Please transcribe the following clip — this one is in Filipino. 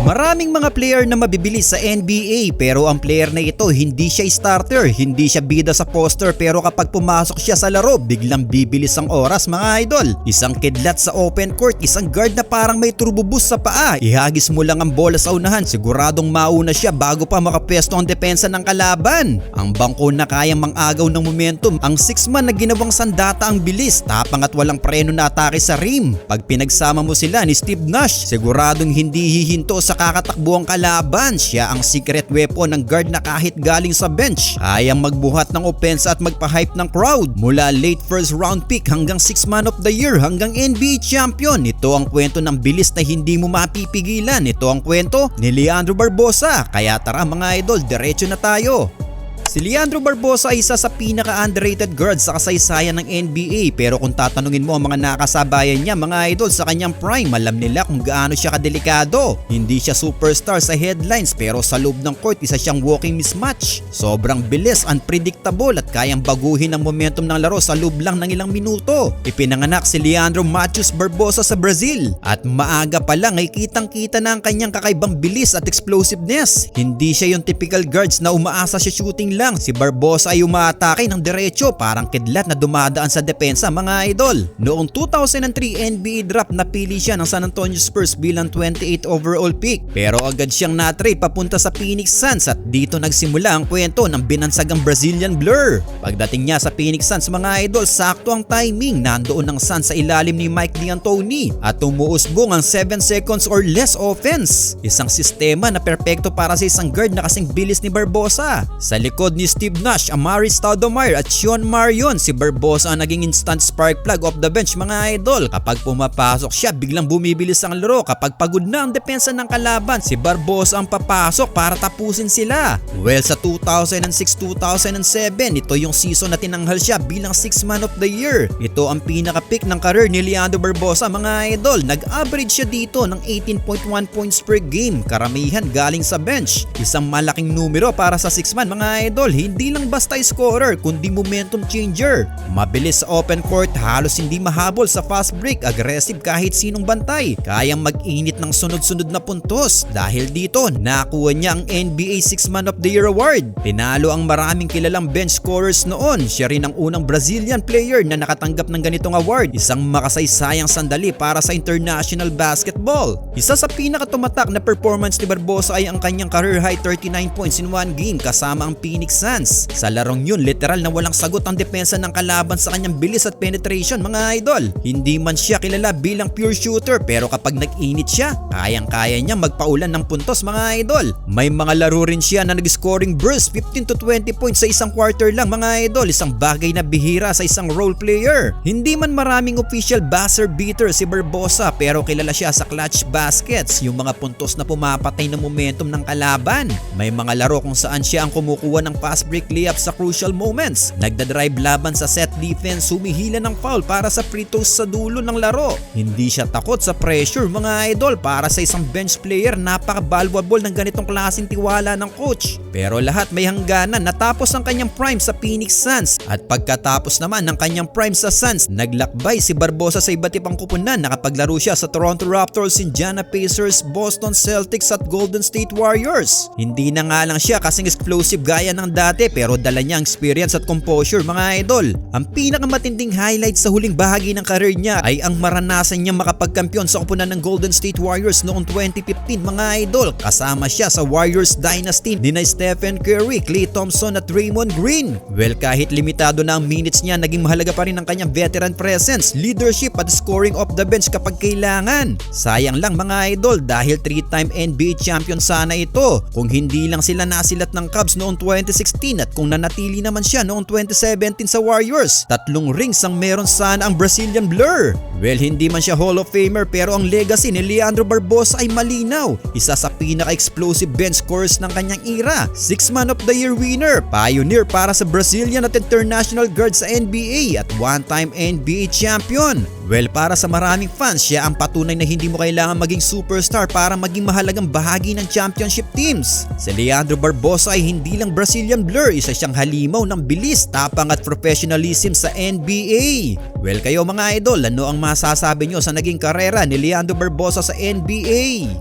Maraming mga player na mabibilis sa NBA pero ang player na ito hindi siya starter, hindi siya bida sa poster pero kapag pumasok siya sa laro biglang bibilis ang oras mga idol. Isang kidlat sa open court, isang guard na parang may turbo boost sa paa. Ihagis mo lang ang bola sa unahan, siguradong mauna siya bago pa makapwesto ang depensa ng kalaban. Ang bangko na kayang mangagaw ng momentum, ang 6-man na ginawang sandata ang bilis, tapang at walang preno na atake sa rim. Pag pinagsama mo sila ni Steve Nash, siguradong hindi hihinto sa kakatakbo ang kalaban. Siya ang secret weapon ng guard na kahit galing sa bench, kayang magbuhat ng opensa at magpa-hype ng crowd. Mula late first round pick hanggang 6-man of the year hanggang NBA champion, ito ang kwento ng bilis na hindi mo mapipigilan. Ito ang kwento ni Leandro Barbosa. Kaya tara mga idol, diretso na tayo. Si Leandro Barbosa ay isa sa pinaka-underrated guard sa kasaysayan ng NBA, pero kung tatanungin mo ang mga nakasabayan niya mga idol sa kanyang prime, alam nila kung gaano siya kadelikado. Hindi siya superstar sa headlines pero sa loob ng court isa siyang walking mismatch. Sobrang bilis, unpredictable at kayang baguhin ang momentum ng laro sa loob lang ng ilang minuto. Ipinanganak si Leandro Matheus Barbosa sa Brazil at maaga pa lang ay kitang-kita na ang kanyang kakaibang bilis at explosiveness. Hindi siya yung typical guards na umaasa sa shooting lang. Si Barbosa ay umaatake ng diretso, parang kidlat na dumadaan sa depensa mga idol. Noong 2003 NBA draft, napili siya ng San Antonio Spurs bilang 28 overall pick, pero agad siyang na-trade papunta sa Phoenix Suns at dito nagsimula ang kwento ng binansagang Brazilian Blur. Pagdating niya sa Phoenix Suns mga idol, sakto ang timing, nandoon ang Suns sa ilalim ni Mike D'Antoni at umuusbong ang 7 seconds or less offense. Isang sistema na perpekto para sa isang guard na kasing bilis ni Barbosa. Sa likod ni Steve Nash, Amar'e Stoudemire at Sean Marion, si Barbosa ang naging instant spark plug off the bench mga idol. Kapag pumapasok siya, biglang bumibilis ang laro. Kapag pagod na ang depensa ng kalaban, si Barbosa ang papasok para tapusin sila. Well, sa 2006-2007, ito yung season na tinanghal siya bilang 6-man of the year. Ito ang pinaka-pick ng career ni Leandro Barbosa mga idol. Nag-average siya dito ng 18.1 points per game, karamihan galing sa bench. Isang malaking numero para sa 6-man mga idol. Hindi lang basta scorer kundi momentum changer. Mabilis sa open court, halos hindi mahabol sa fast break, aggressive kahit sinong bantay. Kayang mag-init ng sunod-sunod na puntos. Dahil dito, nakuha niya ang NBA 6-man of the year award. Pinalo ang maraming kilalang bench scorers noon. Siya rin ang unang Brazilian player na nakatanggap ng ganitong award. Isang makasaysayang sandali para sa international basketball. Isa sa pinakatumatak na performance ni Barbosa ay ang kanyang career high 39 points in one game kasama ang Phoenix Suns. Sa larong yun, literal na walang sagot ang depensa ng kalaban sa kanyang bilis at penetration mga idol. Hindi man siya kilala bilang pure shooter pero kapag nag-init siya, kayang-kaya niya magpaulan ng puntos mga idol. May mga laro rin siya na nag-scoring burst 15 to 20 points sa isang quarter lang mga idol. Isang bagay na bihira sa isang role player. Hindi man maraming official buzzer beater si Barbosa pero kilala siya sa clutch baskets, yung mga puntos na pumapatay ng momentum ng kalaban. May mga laro kung saan siya ang kumukuha ng fast break layup sa crucial moments. Nagdadrive laban sa set defense, humihila ng foul para sa free throws sa dulo ng laro. Hindi siya takot sa pressure mga idol. Para sa isang bench player, napaka-valuable ng ganitong klaseng tiwala ng coach. Pero lahat may hangganan. Natapos ang kanyang prime sa Phoenix Suns at pagkatapos naman ng kanyang prime sa Suns, naglakbay si Barbosa sa iba't ibang kupunan. Nakapaglaro siya sa Toronto Raptors, Indiana Pacers, Boston Celtics at Golden State Warriors. Hindi na nga lang siya kasing explosive gaya ng dati pero dala niya ang experience at composure mga idol. Ang pinakamatinding highlight sa huling bahagi ng career niya ay ang maranasan niya makapagkampiyon sa kupunan ng Golden State Warriors noong 2015 mga idol. Kasama siya sa Warriors dynasty ni Stephen Curry, Klay Thompson at Draymond Green. Well, kahit limitado na ang minutes niya, naging mahalaga pa rin ang kanyang veteran presence, leadership at scoring off the bench kapag kailangan. Sayang lang mga idol dahil 3-time NBA champion sana ito. Kung hindi lang sila nasilat ng Cubs noong 2016 at kung nanatili naman siya noong 2017 sa Warriors, 3 rings ang meron sana ang Brazilian Blur. Well, hindi man siya Hall of Famer pero ang legacy ni Leandro Barbosa ay malinaw. Isa sa pinaka-explosive bench scorers ng kanyang era, 6-man of the year winner, pioneer para sa Brazilian at international guards sa NBA at one-time NBA champion. Well, para sa maraming fans, siya ang patunay na hindi mo kailangan maging superstar para maging mahalagang bahagi ng championship teams. Si Leandro Barbosa ay hindi lang Brazilian Blur, isa siyang halimaw ng bilis, tapang at professionalism sa NBA. Well, kayo mga idol, ano ang masasabi nyo sa naging karera ni Leandro Barbosa sa NBA?